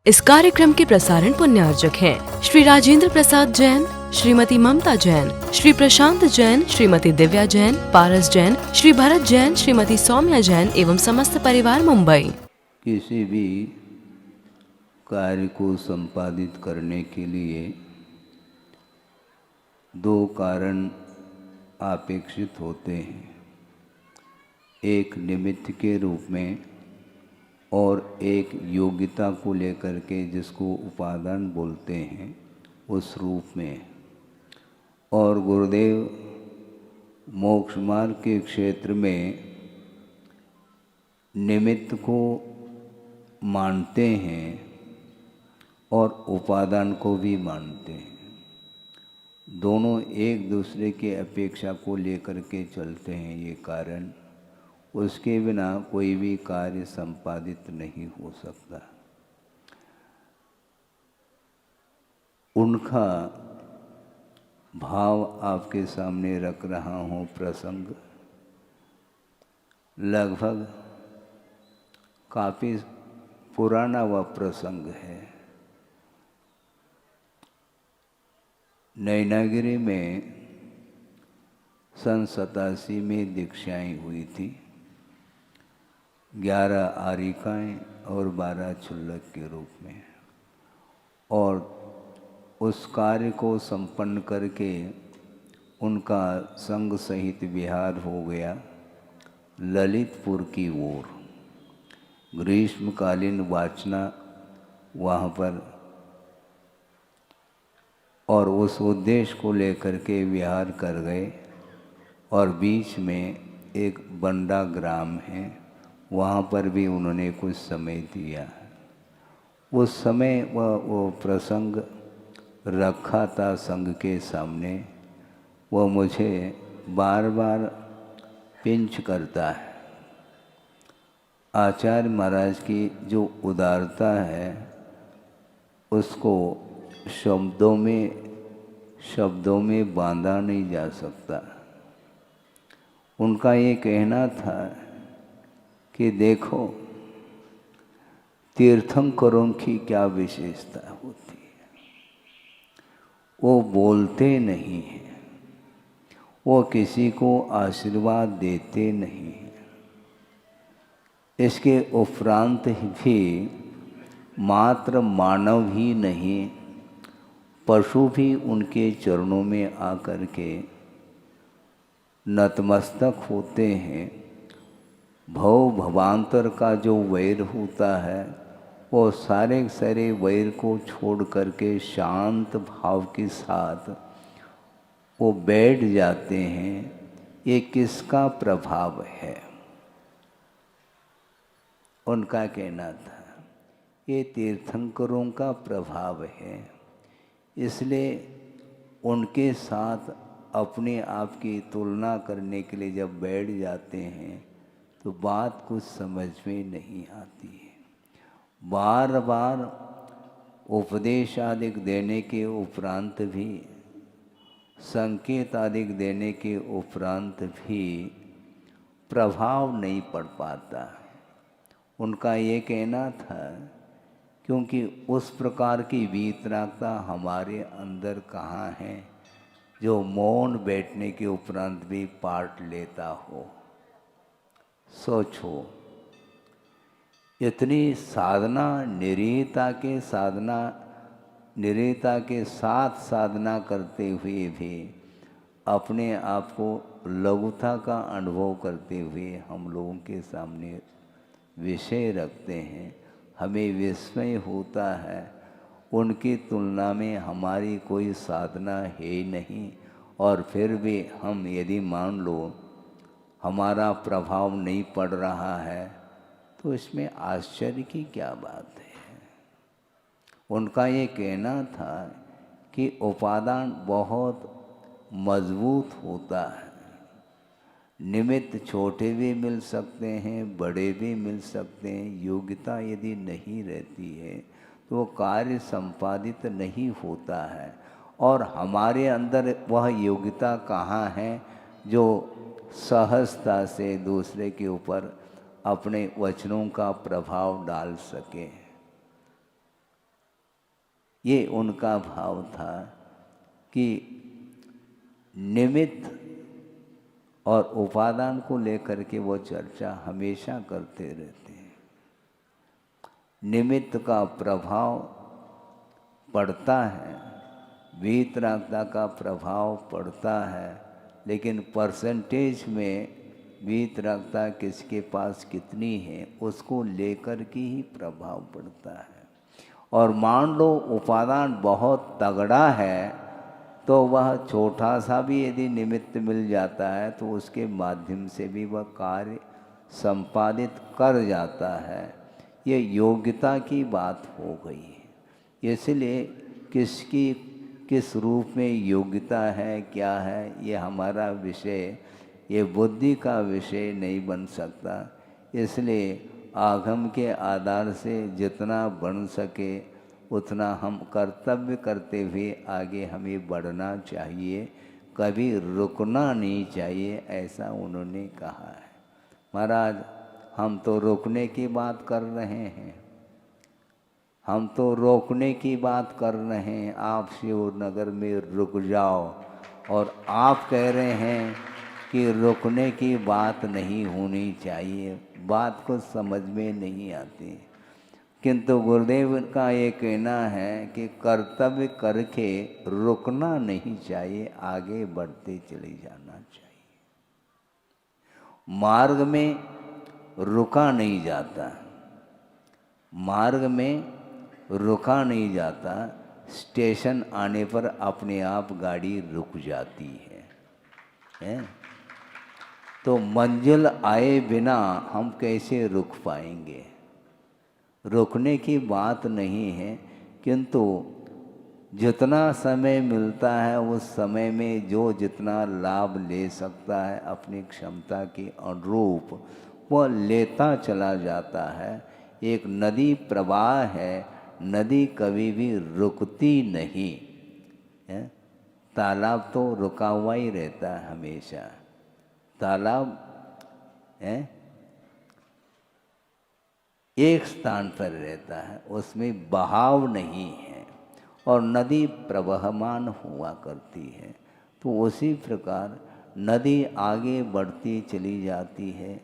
इस कार्यक्रम के प्रसारण पुण्यार्जक हैं श्री राजेंद्र प्रसाद जैन, श्रीमती ममता जैन, श्री प्रशांत जैन, श्रीमती दिव्या जैन, पारस जैन, श्री भरत जैन, श्रीमती सौम्या जैन एवं समस्त परिवार मुंबई। किसी भी कार्य को संपादित करने के लिए दो कारण अपेक्षित होते हैं, एक निमित्त के रूप में और एक योग्यता को लेकर के जिसको उपादान बोलते हैं उस रूप में। और गुरुदेव मोक्ष मार्ग के क्षेत्र में निमित्त को मानते हैं और उपादान को भी मानते हैं। दोनों एक दूसरे के अपेक्षा को लेकर के चलते हैं। ये कारण, उसके बिना कोई भी कार्य संपादित नहीं हो सकता। उनका भाव आपके सामने रख रहा हूँ। प्रसंग लगभग काफ़ी पुराना वह प्रसंग है। नैनागिरी में सन 87 में दीक्षाएँ हुई थी। 11 आरिकाएँ और 12 क्षुल्लक के रूप में। और उस कार्य को संपन्न करके उनका संग सहित विहार हो गया ललितपुर की ओर। ग्रीष्मकालीन वाचना वहाँ पर, और उस उद्देश्य को लेकर के विहार कर गए। और बीच में एक बंडा ग्राम है, वहाँ पर भी उन्होंने कुछ समय दिया। उस समय वो प्रसंग रखा था संघ के सामने। वो मुझे बार बार पिंच करता है। आचार्य महाराज की जो उदारता है उसको शब्दों में बांधा नहीं जा सकता। उनका ये कहना था कि देखो, तीर्थंकरों की क्या विशेषता होती है। वो बोलते नहीं हैं, वो किसी को आशीर्वाद देते नहीं हैं। इसके उपरांत भी मात्र मानव ही नहीं, पशु भी उनके चरणों में आकर के नतमस्तक होते हैं। भव भवांतर का जो वैर होता है वो सारे सारे वैर को छोड़ करके शांत भाव के साथ वो बैठ जाते हैं। ये किसका प्रभाव है? उनका कहना था ये तीर्थंकरों का प्रभाव है। इसलिए उनके साथ अपने आप की तुलना करने के लिए जब बैठ जाते हैं तो बात कुछ समझ में नहीं आती है। बार बार उपदेश आदि देने के उपरांत भी, संकेत आदि देने के उपरांत भी प्रभाव नहीं पड़ पाता। उनका ये कहना था क्योंकि उस प्रकार की वीतरागता हमारे अंदर कहाँ है जो मौन बैठने के उपरांत भी पाठ लेता हो। सोचो, इतनी साधना निरीता के साथ साधना करते हुए भी अपने आप को लघुता का अनुभव करते हुए हम लोगों के सामने विषय रखते हैं। हमें विस्मय होता है, उनकी तुलना में हमारी कोई साधना है ही नहीं। और फिर भी हम यदि मान लो हमारा प्रभाव नहीं पड़ रहा है तो इसमें आश्चर्य की क्या बात है। उनका ये कहना था कि उपादान बहुत मजबूत होता है। निमित्त छोटे भी मिल सकते हैं, बड़े भी मिल सकते हैं। योग्यता यदि नहीं रहती है तो वो कार्य संपादित नहीं होता है। और हमारे अंदर वह योग्यता कहाँ है जो सहजता से दूसरे के ऊपर अपने वचनों का प्रभाव डाल सके। ये उनका भाव था कि निमित्त और उपादान को लेकर के वो चर्चा हमेशा करते रहते हैं। निमित्त का प्रभाव पड़ता है, वीतरागता का प्रभाव पड़ता है, लेकिन परसेंटेज में वीतरागता किसके पास कितनी है उसको लेकर के ही प्रभाव पड़ता है। और मान लो उपादान बहुत तगड़ा है तो वह छोटा सा भी यदि निमित्त मिल जाता है तो उसके माध्यम से भी वह कार्य संपादित कर जाता है। ये योग्यता की बात हो गई है। इसलिए किसकी किस रूप में योग्यता है, क्या है, ये हमारा विषय, ये बुद्धि का विषय नहीं बन सकता। इसलिए आगम के आधार से जितना बन सके उतना हम कर्तव्य करते हुए आगे हमें बढ़ना चाहिए, कभी रुकना नहीं चाहिए, ऐसा उन्होंने कहा है। महाराज, हम तो रुकने की बात कर रहे हैं, हम तो रोकने की बात कर रहे हैं। आप शिव नगर में रुक जाओ, और आप कह रहे हैं कि रुकने की बात नहीं होनी चाहिए। बात को समझ में नहीं आती। किंतु गुरुदेव का ये कहना है कि कर्तव्य करके रुकना नहीं चाहिए, आगे बढ़ते चले जाना चाहिए। मार्ग में रुका नहीं जाता, मार्ग में रुका नहीं जाता, स्टेशन आने पर अपने आप गाड़ी रुक जाती है? तो मंजिल आए बिना हम कैसे रुक पाएंगे? रुकने की बात नहीं है, किंतु जितना समय मिलता है उस समय में जो जितना लाभ ले सकता है अपनी क्षमता के अनुरूप वह लेता चला जाता है। एक नदी प्रवाह है, नदी कभी भी रुकती नहीं है। तालाब तो रुका हुआ ही रहता है हमेशा। तालाब है एक स्थान पर रहता है, उसमें बहाव नहीं है, और नदी प्रवहमान हुआ करती है। तो उसी प्रकार नदी आगे बढ़ती चली जाती है।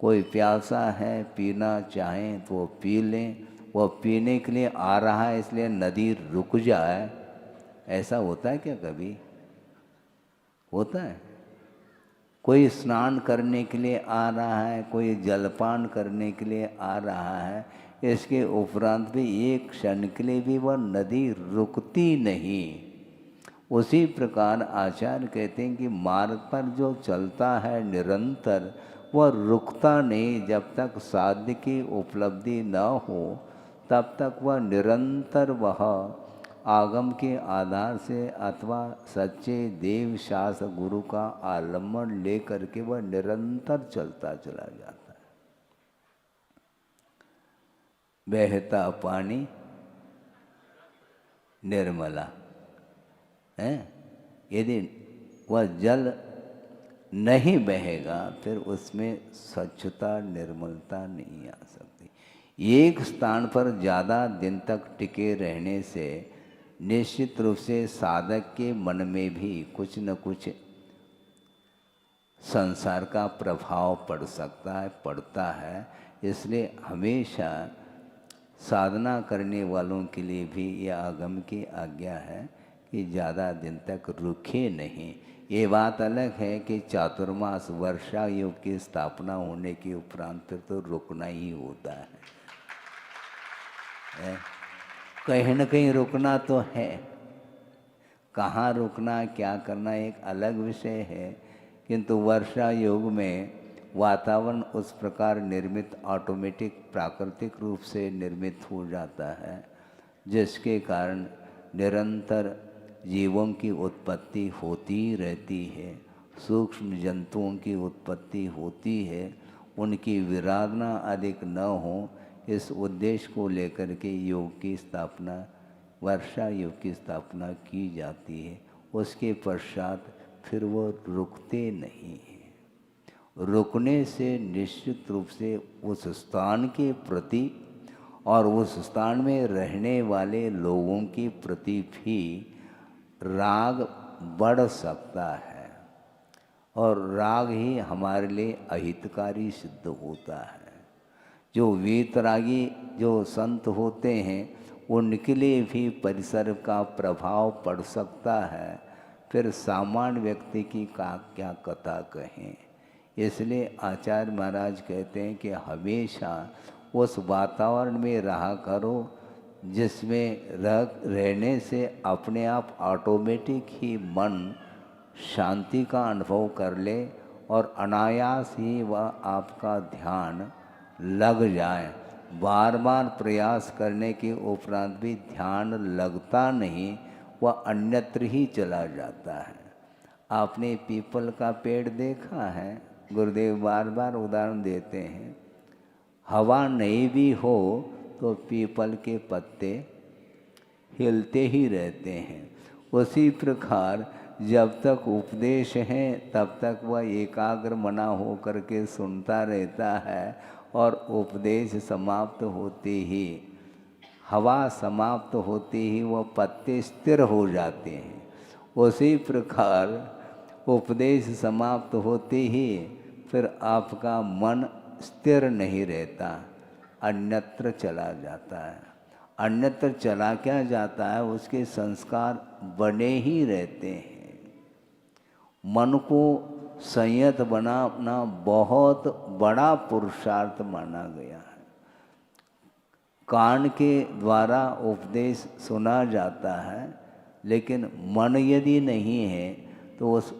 कोई प्यासा है, पीना चाहें तो वो पी लें, वो पीने के लिए आ रहा है इसलिए नदी रुक जाए, ऐसा होता है क्या? कभी होता है? कोई स्नान करने के लिए आ रहा है, कोई जलपान करने के लिए आ रहा है, इसके उपरांत भी एक क्षण के लिए भी वह नदी रुकती नहीं। उसी प्रकार आचार्य कहते हैं कि मार्ग पर जो चलता है निरंतर वह रुकता नहीं। जब तक साध्य की उपलब्धि न हो तब तक वह निरंतर वह आगम के आधार से अथवा सच्चे देव शास्त्र गुरु का आलम्बन लेकर के वह निरंतर चलता चला जाता है। बहता पानी निर्मला है। यदि वह जल नहीं बहेगा फिर उसमें स्वच्छता निर्मलता नहीं आ सकती। एक स्थान पर ज़्यादा दिन तक टिके रहने से निश्चित रूप से साधक के मन में भी कुछ न कुछ संसार का प्रभाव पड़ सकता है, पड़ता है। इसलिए हमेशा साधना करने वालों के लिए भी यह आगम की आज्ञा है कि ज़्यादा दिन तक रुके नहीं। ये बात अलग है कि चातुर्मास वर्षा योग की स्थापना होने के उपरांत फिर तो रुकना ही होता है। कहीं न कहीं रुकना तो है, कहाँ रुकना, क्या करना एक अलग विषय है। किंतु वर्षा योग में वातावरण उस प्रकार निर्मित, ऑटोमेटिक प्राकृतिक रूप से निर्मित हो जाता है, जिसके कारण निरंतर जीवों की उत्पत्ति होती रहती है, सूक्ष्म जंतुओं की उत्पत्ति होती है। उनकी विराधना अधिक न हो, इस उद्देश्य को लेकर के योग की स्थापना, वर्षा योग की स्थापना की जाती है। उसके पश्चात फिर वो रुकते नहीं हैं। रुकने से निश्चित रूप से उस स्थान के प्रति और उस स्थान में रहने वाले लोगों के प्रति भी राग बढ़ सकता है और राग ही हमारे लिए अहितकारी सिद्ध होता है। जो वीतरागी जो संत होते हैं उनके लिए भी परिसर का प्रभाव पड़ सकता है, फिर सामान्य व्यक्ति की क्या कथा कहें। इसलिए आचार्य महाराज कहते हैं कि हमेशा उस वातावरण में रहा करो जिसमें रहने से अपने आप ऑटोमेटिक ही मन शांति का अनुभव कर ले और अनायास ही वह आपका ध्यान लग जाए। बार बार प्रयास करने के उपरांत भी ध्यान लगता नहीं, वह अन्यत्र ही चला जाता है। आपने पीपल का पेड़ देखा है, गुरुदेव बार बार उदाहरण देते हैं। हवा नहीं भी हो तो पीपल के पत्ते हिलते ही रहते हैं। उसी प्रकार जब तक उपदेश है तब तक वह एकाग्र मना हो करके सुनता रहता है और उपदेश समाप्त होते ही, हवा समाप्त होते ही वह पत्ते स्थिर हो जाते हैं। उसी प्रकार उपदेश समाप्त होते ही फिर आपका मन स्थिर नहीं रहता, अन्यत्र चला जाता है। अन्यत्र चला क्या जाता है, उसके संस्कार बने ही रहते हैं। मन को संयत बनाना बहुत बड़ा पुरुषार्थ माना गया है। कान के द्वारा उपदेश सुना जाता है, लेकिन मन यदि नहीं है तो उस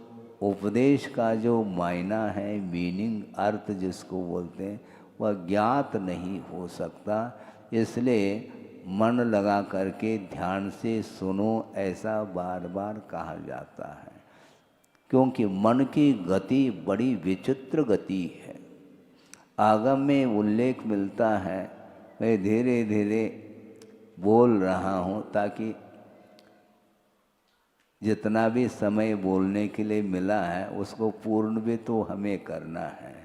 उपदेश का जो मायना है, मीनिंग, अर्थ जिसको बोलते हैं, वह ज्ञात नहीं हो सकता। इसलिए मन लगा करके ध्यान से सुनो, ऐसा बार बार कहा जाता है, क्योंकि मन की गति बड़ी विचित्र गति है। आगम में उल्लेख मिलता है, मैं धीरे धीरे बोल रहा हूँ ताकि जितना भी समय बोलने के लिए मिला है उसको पूर्ण भी तो हमें करना है।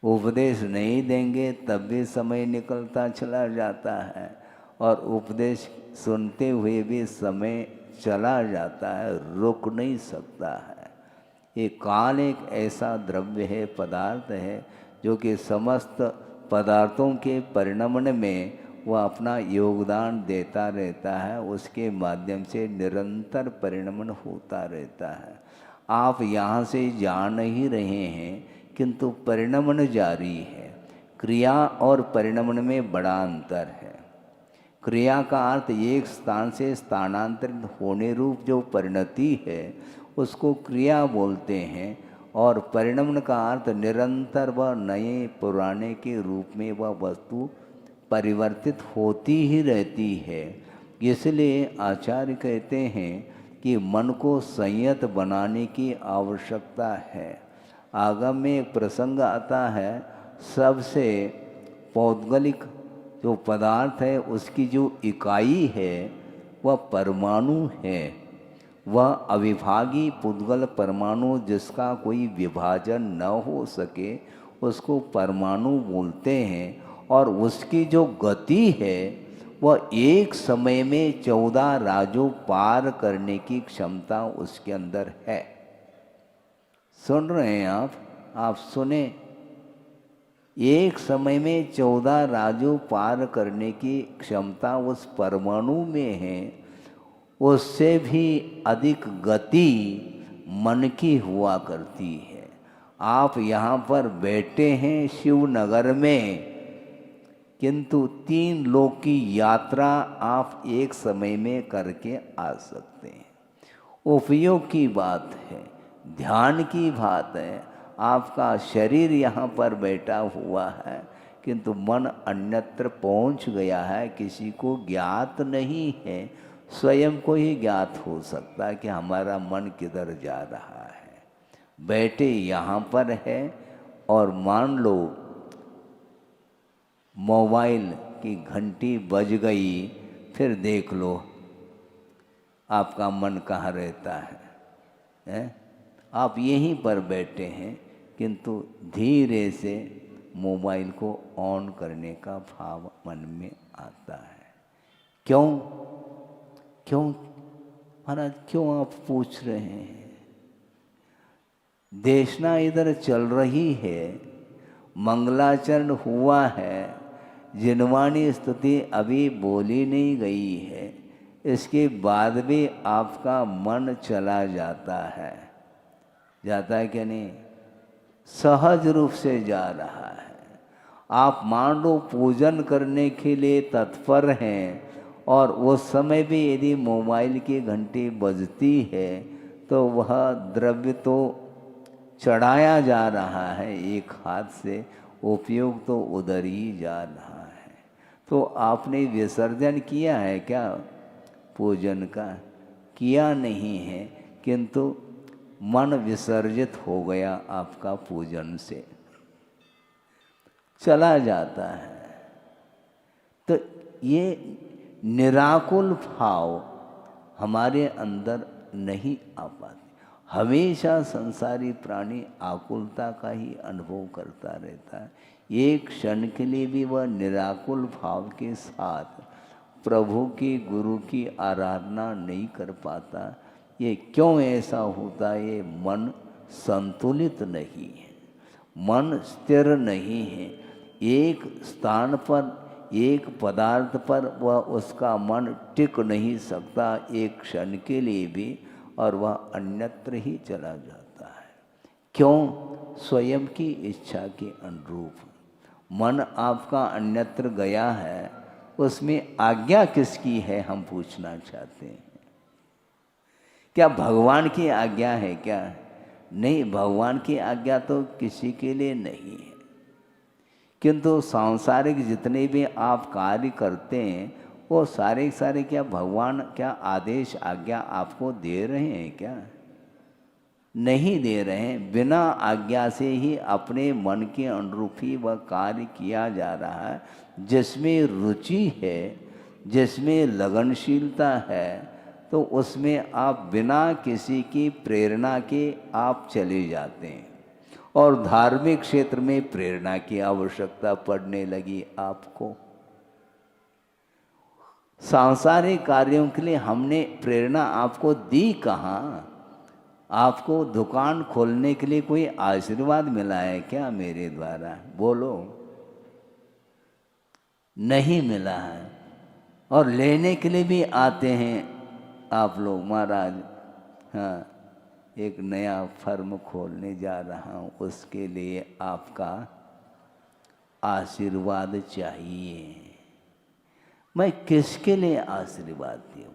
उपदेश नहीं देंगे तब भी समय निकलता चला जाता है और उपदेश सुनते हुए भी समय चला जाता है, रुक नहीं सकता है। ये काल एक ऐसा द्रव्य है, पदार्थ है, जो कि समस्त पदार्थों के परिणमन में वह अपना योगदान देता रहता है। उसके माध्यम से निरंतर परिणमन होता रहता है। आप यहाँ से जा नहीं रहे हैं, किंतु परिणमन जारी है। क्रिया और परिणमन में बड़ा अंतर है। क्रिया का अर्थ एक स्थान से स्थानांतरित होने रूप जो परिणति है उसको क्रिया बोलते हैं, और परिणमन का अर्थ निरंतर व नए पुराने के रूप में वह वस्तु परिवर्तित होती ही रहती है। इसलिए आचार्य कहते हैं कि मन को संयत बनाने की आवश्यकता है। आगम में एक प्रसंग आता है, सबसे पौद्गलिक जो पदार्थ है उसकी जो इकाई है वह परमाणु है। वह अविभागी पुद्गल परमाणु जिसका कोई विभाजन न हो सके उसको परमाणु बोलते हैं। और उसकी जो गति है वह एक समय में 14 राजों पार करने की क्षमता उसके अंदर है। सुन रहे हैं आप सुने। एक समय में 14 राजों पार करने की क्षमता उस परमाणु में है। उससे भी अधिक गति मन की हुआ करती है। आप यहाँ पर बैठे हैं शिवनगर में, किंतु 3 लोक की यात्रा आप एक समय में करके आ सकते हैं। उपयोग की बात है, ध्यान की बात है। आपका शरीर यहाँ पर बैठा हुआ है, किंतु मन अन्यत्र पहुँच गया है, किसी को ज्ञात नहीं है। स्वयं को ही ज्ञात हो सकता है कि हमारा मन किधर जा रहा है। बैठे यहाँ पर है और मान लो मोबाइल की घंटी बज गई, फिर देख लो आपका मन कहाँ रहता है? आप यहीं पर बैठे हैं, किंतु धीरे से मोबाइल को ऑन करने का भाव मन में आता है। क्यों क्यों महाराज, क्यों आप पूछ रहे हैं? देशना इधर चल रही है, मंगलाचरण हुआ है, जिनवाणी स्तुति अभी बोली नहीं गई है, इसके बाद भी आपका मन चला जाता है कि नहीं? सहज रूप से जा रहा है। आप मान लो पूजन करने के लिए तत्पर हैं और उस समय भी यदि मोबाइल की घंटी बजती है तो वह द्रव्य तो चढ़ाया जा रहा है एक हाथ से, उपयोग तो उधर ही जा रहा है। तो आपने विसर्जन किया है क्या पूजन का? किया नहीं है, किंतु मन विसर्जित हो गया आपका पूजन से, चला जाता है। तो ये निराकुल भाव हमारे अंदर नहीं आ पाते। हमेशा संसारी प्राणी आकुलता का ही अनुभव करता रहता है। एक क्षण के लिए भी वह निराकुल भाव के साथ प्रभु की, गुरु की आराधना नहीं कर पाता। ये क्यों ऐसा होता है? ये मन संतुलित नहीं है, मन स्थिर नहीं है। एक स्थान पर, एक पदार्थ पर वह उसका मन टिक नहीं सकता एक क्षण के लिए भी, और वह अन्यत्र ही चला जाता है। क्यों? स्वयं की इच्छा के अनुरूप मन आपका अन्यत्र गया है, उसमें आज्ञा किसकी है हम पूछना चाहते हैं। क्या भगवान की आज्ञा है क्या? नहीं, भगवान की आज्ञा तो किसी के लिए नहीं है। किंतु सांसारिक जितने भी आप कार्य करते हैं वो सारे सारे क्या भगवान क्या आदेश आज्ञा आपको दे रहे हैं क्या? नहीं दे रहे हैं। बिना आज्ञा से ही अपने मन के अनुरूप ही वह कार्य किया जा रहा है। जिसमें रुचि है, जिसमें लगनशीलता है, तो उसमें आप बिना किसी की प्रेरणा के आप चले जाते हैं। और धार्मिक क्षेत्र में प्रेरणा की आवश्यकता पड़ने लगी आपको। सांसारिक कार्यों के लिए हमने प्रेरणा आपको दी कहाँ? आपको दुकान खोलने के लिए कोई आशीर्वाद मिला है क्या मेरे द्वारा? बोलो, नहीं मिला है। और लेने के लिए भी आते हैं आप लोग, महाराज हाँ एक नया फर्म खोलने जा रहा हूँ, उसके लिए आपका आशीर्वाद चाहिए। मैं किसके लिए आशीर्वाद दूँ?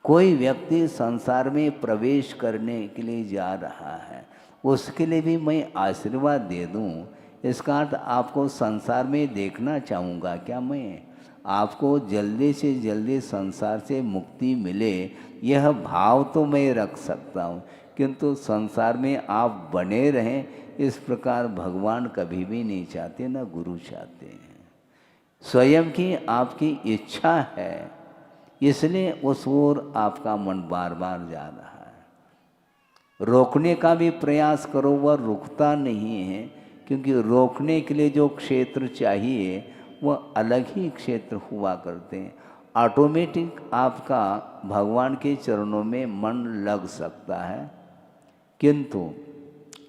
कोई व्यक्ति संसार में प्रवेश करने के लिए जा रहा है, उसके लिए भी मैं आशीर्वाद दे दूँ, इसका अर्थ आपको संसार में देखना चाहूँगा क्या? मैं आपको जल्दी से जल्दी संसार से मुक्ति मिले, यह भाव तो मैं रख सकता हूँ, किंतु संसार में आप बने रहें इस प्रकार भगवान कभी भी नहीं चाहते, ना गुरु चाहते हैं। स्वयं की आपकी इच्छा है, इसलिए उस ओर आपका मन बार बार जा रहा है। रोकने का भी प्रयास करो, वह रुकता नहीं है, क्योंकि रोकने के लिए जो क्षेत्र चाहिए वह अलग ही क्षेत्र हुआ करते हैं। ऑटोमेटिक आपका भगवान के चरणों में मन लग सकता है, किंतु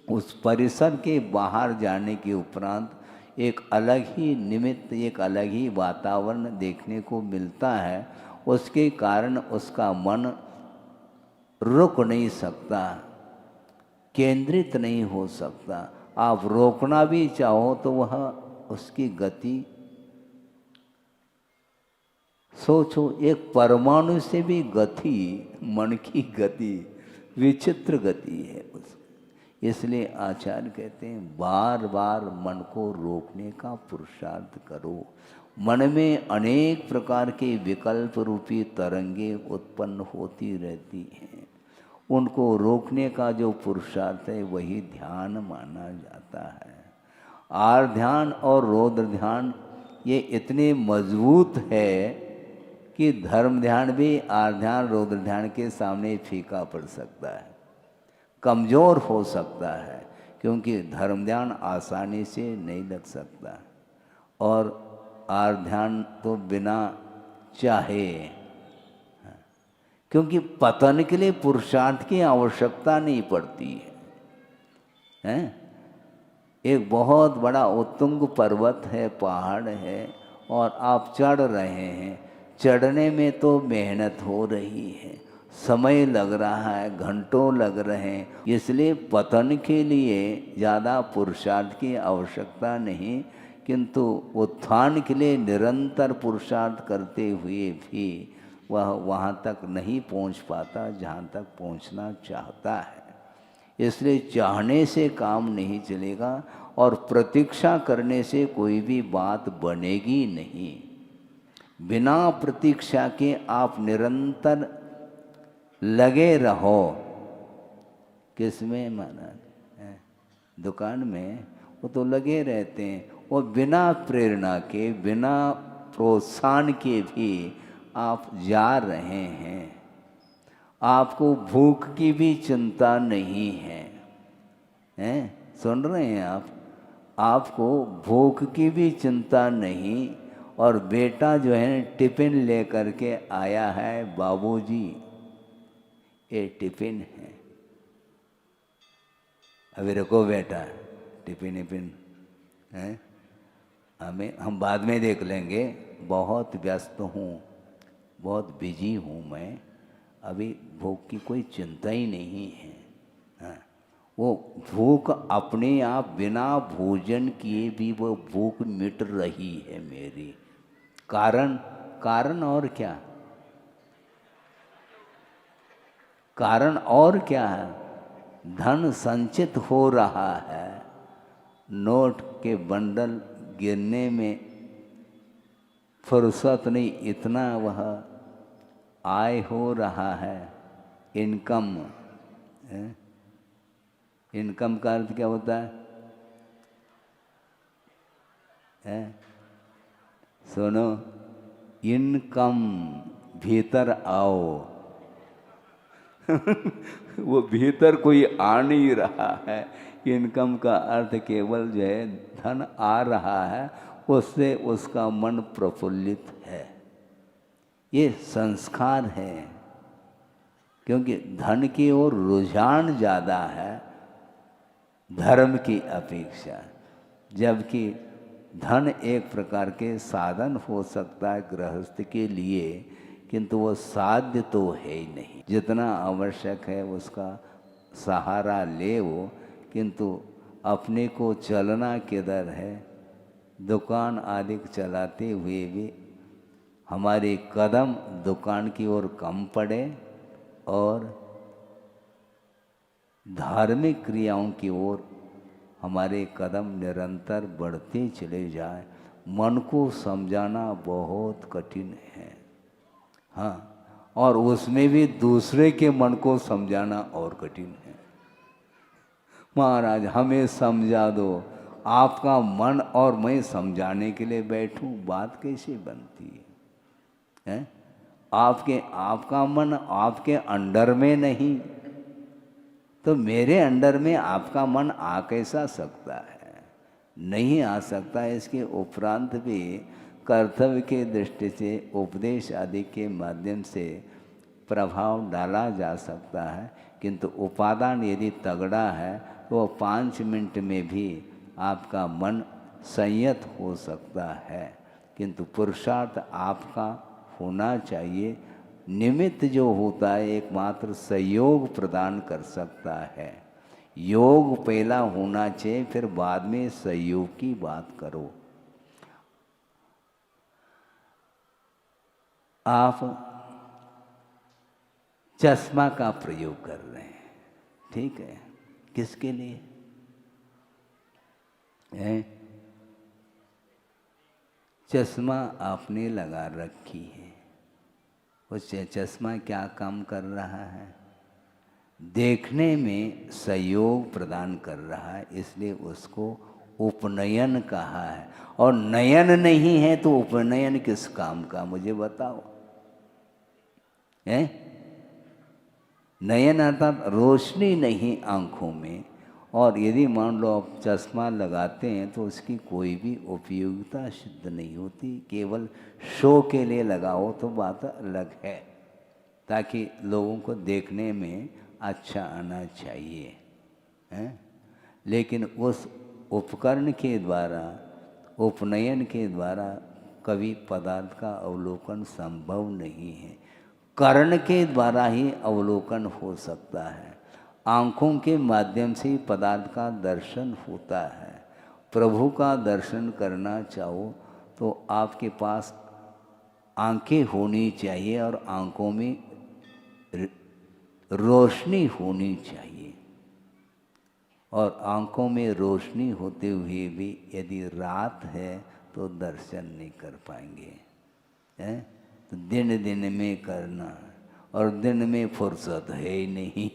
उस परिसर के बाहर जाने के उपरांत एक अलग ही निमित्त, एक अलग ही वातावरण देखने को मिलता है। उसके कारण उसका मन रुक नहीं सकता, केंद्रित नहीं हो सकता। आप रोकना भी चाहो तो वह उसकी गति, सोचो एक परमाणु से भी गति, मन की गति विचित्र गति है उसकी। इसलिए आचार्य कहते हैं बार बार मन को रोकने का पुरुषार्थ करो। मन में अनेक प्रकार के विकल्प रूपी तरंगे उत्पन्न होती रहती हैं, उनको रोकने का जो पुरुषार्थ है वही ध्यान माना जाता है। आर ध्यान और रौद्र ध्यान ये इतने मजबूत है कि धर्म ध्यान भी आर ध्यान रौद्र ध्यान के सामने फीका पड़ सकता है, कमज़ोर हो सकता है, क्योंकि धर्म ध्यान आसानी से नहीं लग सकता, और आर ध्यान तो बिना चाहे, क्योंकि पतन के लिए पुरुषार्थ की आवश्यकता नहीं पड़ती है। एक बहुत बड़ा उत्तुंग पर्वत है, पहाड़ है, और आप चढ़ रहे हैं। चढ़ने में तो मेहनत हो रही है, समय लग रहा है, घंटों लग रहे हैं, इसलिए पतन के लिए ज़्यादा पुरुषार्थ की आवश्यकता नहीं, किंतु उत्थान के लिए निरंतर पुरुषार्थ करते हुए भी वह वहाँ तक नहीं पहुँच पाता जहाँ तक पहुँचना चाहता है। इसलिए चाहने से काम नहीं चलेगा, और प्रतीक्षा करने से कोई भी बात बनेगी नहीं। बिना प्रतीक्षा के आप निरंतर लगे रहो। किसमें महाराज? दुकान में वो तो लगे रहते हैं, वो बिना प्रेरणा के, बिना प्रोत्साहन के भी आप जा रहे हैं। आपको भूख की भी चिंता नहीं है, हैं? सुन रहे हैं आप? आपको भूख की भी चिंता नहीं, और बेटा जो है टिफिन लेकर के आया है, बाबूजी ये टिफिन है, अभी रखो बेटा टिफिन है, हम बाद में देख लेंगे, बहुत व्यस्त हूँ, बहुत बिजी हूँ मैं, अभी भूख की कोई चिंता ही नहीं है। हाँ, वो भूख अपने आप बिना भोजन किए भी वो भूख मिट रही है मेरी। कारण और क्या? कारण और क्या है? धन संचित हो रहा है, नोट के बंडल गिरने में फुर्सत नहीं, इतना वह आय हो रहा है, इनकम। इनकम का अर्थ क्या होता है? सुनो, इनकम, भीतर आओ। वो भीतर कोई आ नहीं रहा है। इनकम का अर्थ केवल जो है धन आ रहा है, उससे उसका मन प्रफुल्लित है। ये संस्कार है, क्योंकि धन की ओर रुझान ज़्यादा है धर्म की अपेक्षा। जबकि धन एक प्रकार के साधन हो सकता है गृहस्थ के लिए, किंतु वो साध्य तो है ही नहीं। जितना आवश्यक है उसका सहारा ले वो, किंतु अपने को चलना किधर है? दुकान आदि चलाते हुए भी हमारे कदम दुकान की ओर कम पड़े और धार्मिक क्रियाओं की ओर हमारे कदम निरंतर बढ़ते चले जाए। मन को समझाना बहुत कठिन है, हाँ, और उसमें भी दूसरे के मन को समझाना और कठिन है। महाराज हमें समझा दो, आपका मन और मैं समझाने के लिए बैठूं, बात कैसे बनती है? आपका मन आपके अंडर में नहीं, तो मेरे अंडर में आपका मन आ कैसा सकता है? नहीं आ सकता। इसके उपरांत भी कर्तव्य के दृष्टि से उपदेश आदि के माध्यम से प्रभाव डाला जा सकता है, किंतु उपादान यदि तगड़ा है तो 5 मिनट में भी आपका मन संयत हो सकता है। किंतु पुरुषार्थ आपका होना चाहिए। निमित्त जो होता है एकमात्र सहयोग प्रदान कर सकता है। योग पहला होना चाहिए, फिर बाद में सहयोग की बात करो। आप चश्मा का प्रयोग कर रहे हैं, ठीक है, किसके लिए है? चश्मा आपने लगा रखी है, उस चश्मा क्या काम कर रहा है? देखने में सहयोग प्रदान कर रहा है, इसलिए उसको उपनयन कहा है। और नयन नहीं है तो उपनयन किस काम का, मुझे बताओ? है नयन अर्थात रोशनी नहीं आंखों में, और यदि मान लो आप चश्मा लगाते हैं तो उसकी कोई भी उपयोगिता सिद्ध नहीं होती, केवल शो के लिए लगाओ तो बात अलग है, ताकि लोगों को देखने में अच्छा आना चाहिए हैं। लेकिन उस उपकरण के द्वारा, उपनयन के द्वारा कभी पदार्थ का अवलोकन संभव नहीं है। कर्ण के द्वारा ही अवलोकन हो सकता है। आँखों के माध्यम से पदार्थ का दर्शन होता है। प्रभु का दर्शन करना चाहो तो आपके पास आंखें होनी चाहिए और आँखों में रोशनी होनी चाहिए। और आँखों में रोशनी होते हुए भी यदि रात है तो दर्शन नहीं कर पाएंगे, हैं? तो दिन दिन में करना, और दिन में फुर्सत है ही नहीं,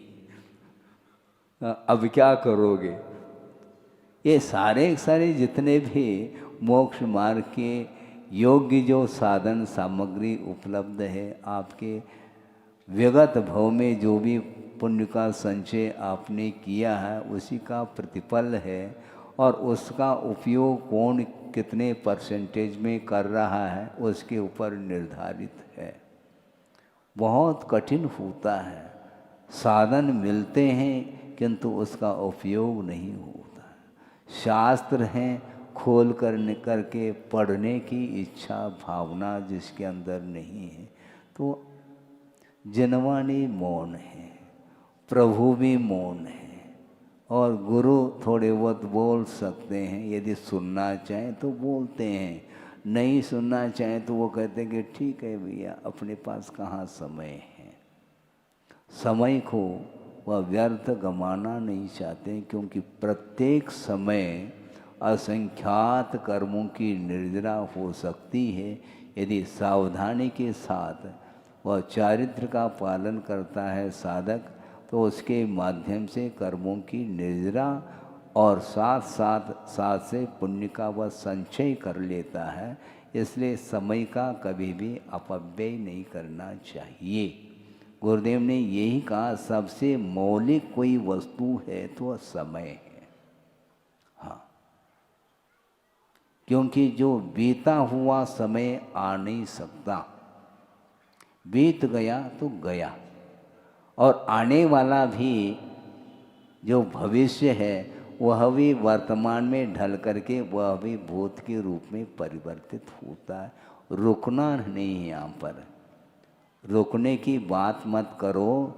अब क्या करोगे। ये सारे जितने भी मोक्ष मार्ग के योग्य जो साधन सामग्री उपलब्ध है, आपके विगत भव में जो भी पुण्य का संचय आपने किया है उसी का प्रतिफल है, और उसका उपयोग कौन कितने परसेंटेज में कर रहा है उसके ऊपर निर्धारित है। बहुत कठिन होता है, साधन मिलते हैं किंतु उसका उपयोग नहीं होता। शास्त्र हैं, खोल करके पढ़ने की इच्छा भावना जिसके अंदर नहीं है तो जनवाणी मौन है, प्रभु भी मौन है, और गुरु थोड़े बहुत बोल सकते हैं, यदि सुनना चाहें तो बोलते हैं, नहीं सुनना चाहें तो वो कहते हैं कि ठीक है भैया, अपने पास कहाँ समय है। समय को वह व्यर्थ गंवाना नहीं चाहते, क्योंकि प्रत्येक समय असंख्यात कर्मों की निर्जरा हो सकती है। यदि सावधानी के साथ वह चारित्र का पालन करता है साधक, तो उसके माध्यम से कर्मों की निर्जरा और साथ से पुण्य का वह संचय कर लेता है। इसलिए समय का कभी भी अपव्यय नहीं करना चाहिए। गुरुदेव ने यही कहा, सबसे मौलिक कोई वस्तु है तो समय है। हाँ, क्योंकि जो बीता हुआ समय आ नहीं सकता, बीत गया तो गया, और आने वाला भी जो भविष्य है वह भी वर्तमान में ढल करके वह भी भूत के रूप में परिवर्तित होता है। रुकना नहीं है, यहाँ पर रुकने की बात मत करो।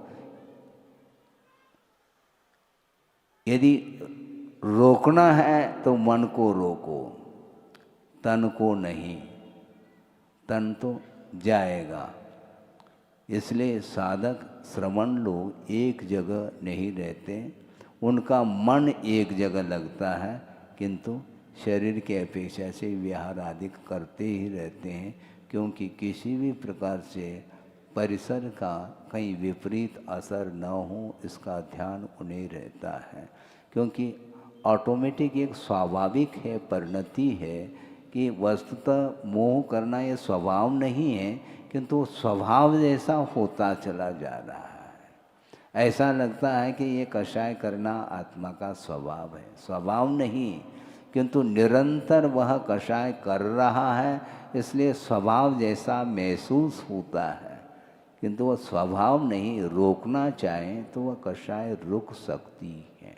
यदि रोकना है तो मन को रोको, तन को नहीं, तन तो जाएगा। इसलिए साधक श्रवण लोग एक जगह नहीं रहते, उनका मन एक जगह लगता है, किंतु शरीर के अपेक्षा से विहार आदि करते ही रहते हैं, क्योंकि किसी भी प्रकार से परिसर का कहीं विपरीत असर न हो इसका ध्यान उन्हें रहता है। क्योंकि ऑटोमेटिक एक स्वाभाविक है, परिणति है कि वस्तुतः मोह करना ये स्वभाव नहीं है, किंतु स्वभाव जैसा होता चला जा रहा है। ऐसा लगता है कि ये कषाय करना आत्मा का स्वभाव है, स्वभाव नहीं, किंतु निरंतर वह कषाय कर रहा है, इसलिए स्वभाव जैसा महसूस होता है, किंतु वह स्वभाव नहीं। रोकना चाहें तो वह कषाय रुक सकती है,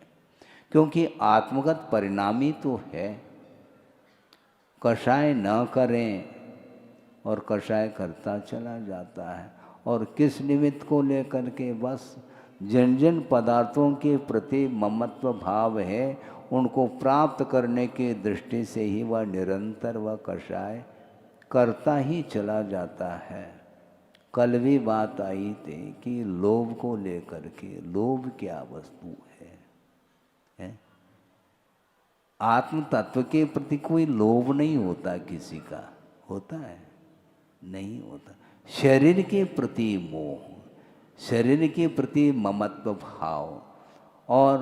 क्योंकि आत्मगत परिणामी तो है। कषाय न करें और कषाय करता चला जाता है, और किस निमित्त को लेकर के, बस जिन जिन पदार्थों के प्रति ममत्व भाव है उनको प्राप्त करने की दृष्टि से ही वह निरंतर वह कषाय करता ही चला जाता है। कल भी बात आई थी कि लोभ को लेकर के, लोभ क्या वस्तु है? आत्म तत्व के प्रति कोई लोभ नहीं होता, किसी का होता है? नहीं होता। शरीर के प्रति मोह, शरीर के प्रति ममत्व भाव, और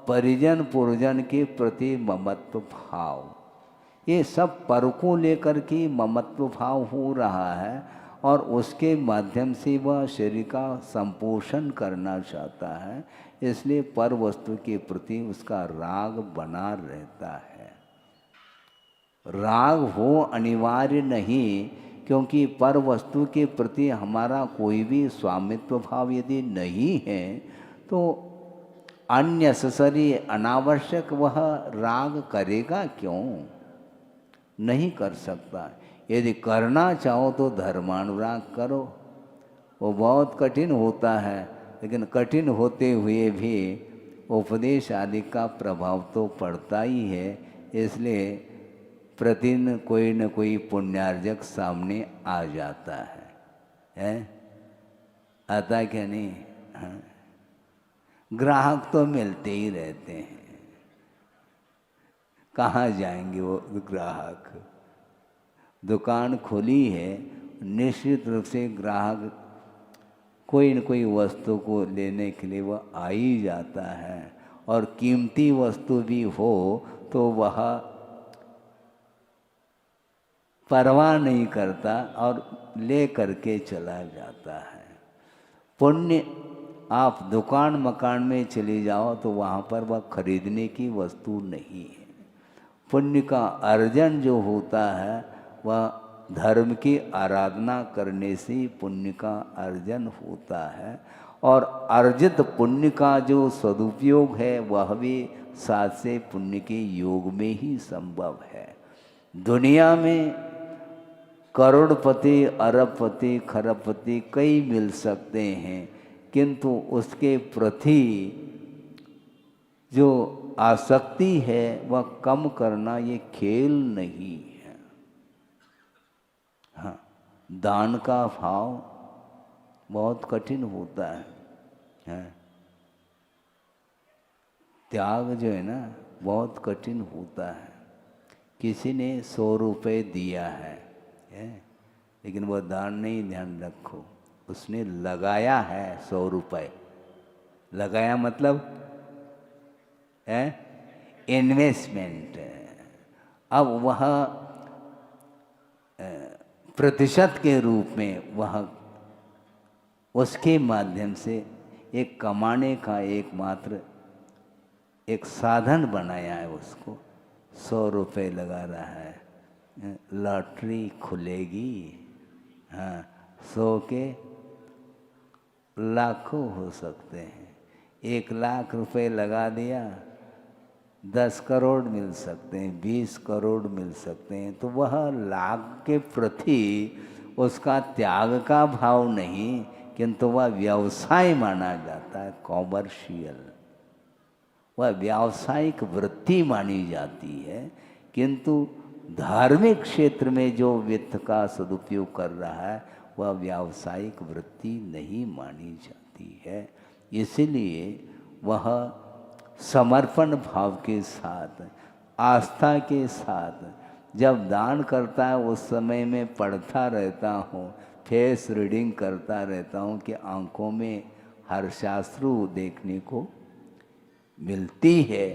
परिजन पुरजन के प्रति ममत्व भाव, ये सब पर को लेकर के ममत्व भाव हो रहा है। और उसके माध्यम से वह शरीर का संपोषण करना चाहता है, इसलिए पर वस्तु के प्रति उसका राग बना रहता है। राग हो अनिवार्य नहीं, क्योंकि पर वस्तु के प्रति हमारा कोई भी स्वामित्व भाव यदि नहीं है तो अननेसेसरी अनावश्यक वह राग करेगा क्यों? नहीं कर सकता। यदि करना चाहो तो धर्मानुराग करो, वो बहुत कठिन होता है, लेकिन कठिन होते हुए भी उपदेश आदि का प्रभाव तो पड़ता ही है। इसलिए प्रतिदिन कोई न कोई पुण्यार्जक सामने आ जाता है? आता क्या नहीं? हाँ। ग्राहक तो मिलते ही रहते हैं, कहाँ जाएंगे वो ग्राहक? दुकान खुली है, निश्चित रूप से ग्राहक कोई न कोई वस्तु को लेने के लिए वह आ ही जाता है, और कीमती वस्तु भी हो तो वह परवाह नहीं करता और ले करके चला जाता है। पुण्य, आप दुकान मकान में चले जाओ तो वहाँ पर वह खरीदने की वस्तु नहीं है। पुण्य का अर्जन जो होता है वह धर्म की आराधना करने से पुण्य का अर्जन होता है, और अर्जित पुण्य का जो सदुपयोग है वह भी साथ से पुण्य के योग में ही संभव है। दुनिया में करोड़पति, अरबपति, खरबपति कई मिल सकते हैं, किंतु उसके प्रति जो आसक्ति है वह कम करना ये खेल नहीं है। हाँ, दान का भाव बहुत कठिन होता है। त्याग जो है ना बहुत कठिन होता है। किसी ने 100 रुपये दिया है, लेकिन वह दान नहीं, ध्यान रखो, उसने लगाया है 100 रुपये। लगाया मतलब इन्वेस्टमेंट। अब वह प्रतिशत के रूप में वह उसके माध्यम से एक कमाने का एकमात्र एक साधन बनाया है। उसको 100 रुपये लगा रहा है, लॉटरी खुलेगी, हाँ, 100 के लाखों हो सकते हैं। 1 लाख रुपए लगा दिया, 10 करोड़ मिल सकते हैं, 20 करोड़ मिल सकते हैं। तो वह लाख के प्रति उसका त्याग का भाव नहीं, किंतु वह व्यवसाय माना जाता है, कॉमर्शियल। वह व्यावसायिक वृत्ति मानी जाती है, किंतु धार्मिक क्षेत्र में जो वित्त का सदुपयोग कर रहा है वह व्यावसायिक वृत्ति नहीं मानी जाती है। इसलिए वह समर्पण भाव के साथ, आस्था के साथ जब दान करता है, उस समय में पढ़ता रहता हूँ, फेस रीडिंग करता रहता हूँ कि आंखों में हर्षाश्रु देखने को मिलती है।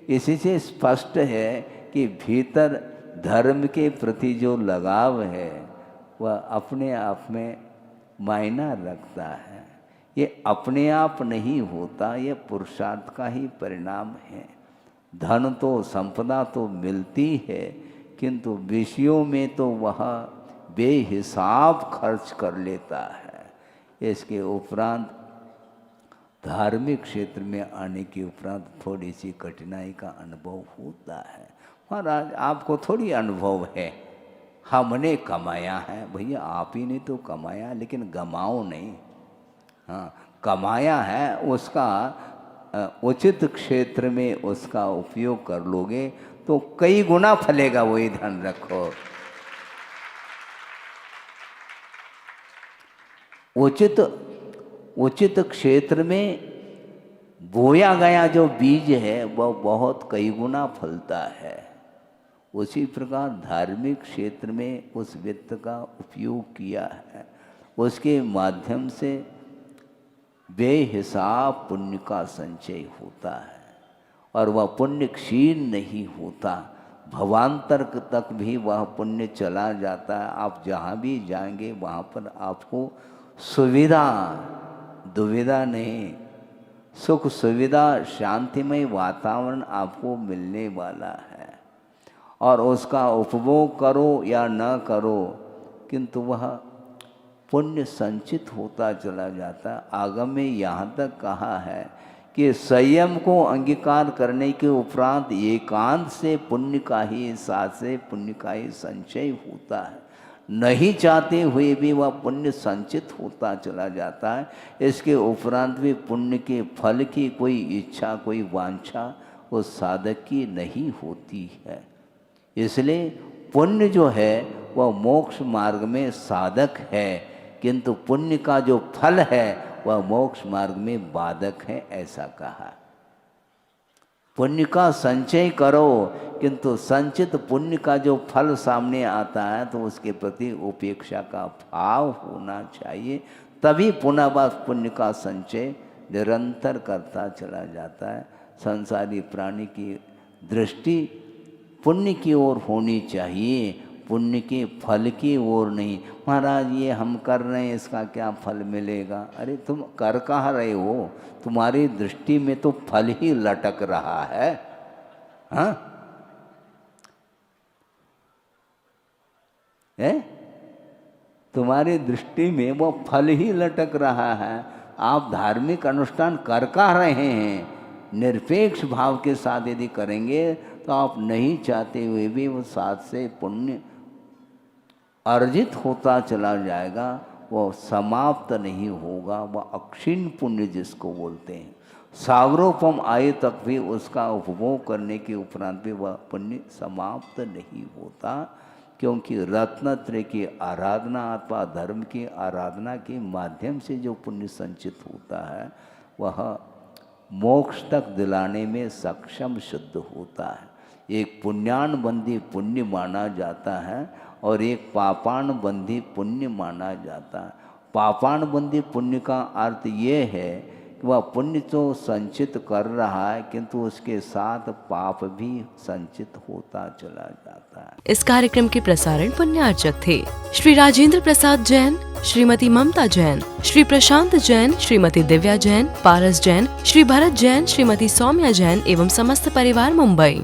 इसी से स्पष्ट है कि भीतर धर्म के प्रति जो लगाव है वह अपने आप में मायना रखता है। ये अपने आप नहीं होता, ये पुरुषार्थ का ही परिणाम है। धन तो, संपदा तो मिलती है, किंतु विषयों में तो वह बेहिसाब खर्च कर लेता है। इसके उपरांत धार्मिक क्षेत्र में आने के उपरांत थोड़ी सी कठिनाई का अनुभव होता है। महाराज, आपको थोड़ी अनुभव है, हमने कमाया है। भैया आप ही ने तो कमाया, लेकिन गमाओ नहीं। हाँ, कमाया है, उसका उचित क्षेत्र में उसका उपयोग कर लोगे तो कई गुना फलेगा, वही ध्यान रखो। उचित क्षेत्र में बोया गया जो बीज है वह बहुत कई गुना फलता है। उसी प्रकार धार्मिक क्षेत्र में उस वित्त का उपयोग किया है, उसके माध्यम से बेहिसाब पुण्य का संचय होता है, और वह पुण्य क्षीण नहीं होता। भवांतर तक भी वह पुण्य चला जाता है। आप जहाँ भी जाएंगे वहाँ पर आपको सुविधा, दुविधा नहीं, सुख सुविधा, शांतिमय वातावरण आपको मिलने वाला है। और उसका उपभोग करो या न करो, किंतु वह पुण्य संचित होता चला जाता है। आगम में यहाँ तक कहा है कि संयम को अंगीकार करने के उपरांत एकांत से पुण्य का ही, साथ से पुण्य का ही संचय होता है। नहीं चाहते हुए भी वह पुण्य संचित होता चला जाता है। इसके उपरांत भी पुण्य के फल की कोई इच्छा, कोई वांछा उस साधक की नहीं होती है। इसलिए पुण्य जो है वह मोक्ष मार्ग में साधक है, किंतु पुण्य का जो फल है वह मोक्ष मार्ग में बाधक है, ऐसा कहा। पुण्य का संचय करो, किंतु संचित पुण्य का जो फल सामने आता है तो उसके प्रति उपेक्षा का भाव होना चाहिए। तभी पुनः वह पुण्य का संचय निरंतर करता चला जाता है। संसारी प्राणी की दृष्टि पुण्य की ओर होनी चाहिए, पुण्य के फल की ओर नहीं। महाराज ये हम कर रहे हैं, इसका क्या फल मिलेगा? अरे तुम कर कहाँ रहे हो? तुम्हारी दृष्टि में तो फल ही लटक रहा है। हाँ, तुम्हारी दृष्टि में वो फल ही लटक रहा है। आप धार्मिक अनुष्ठान कर कहाँ रहे हैं? निरपेक्ष भाव के साथ यदि करेंगे तो आप नहीं चाहते हुए भी वो साथ से पुण्य अर्जित होता चला जाएगा, वो समाप्त नहीं होगा। वह अक्षीण पुण्य जिसको बोलते हैं, सागरोपम आए तक भी उसका उपभोग करने के उपरांत भी वह पुण्य समाप्त नहीं होता। क्योंकि रत्नत्रय की आराधना अथवा धर्म की आराधना के माध्यम से जो पुण्य संचित होता है वह मोक्ष तक दिलाने में सक्षम सिद्ध होता है। एक पुण्यानुबंधी पुण्य माना जाता है और एक पापानुबंधी पुण्य माना जाता है। पापानुबंधी पुण्य का अर्थ ये है कि वह पुण्य तो संचित कर रहा है, किंतु उसके साथ पाप भी संचित होता चला जाता है। इस कार्यक्रम के प्रसारण पुण्यार्चक थे श्री राजेंद्र प्रसाद जैन, श्रीमती ममता जैन, श्री प्रशांत जैन, श्रीमती दिव्या जैन, पारस जैन, श्री भरत जैन, श्रीमती सौम्या जैन एवं समस्त परिवार, मुंबई।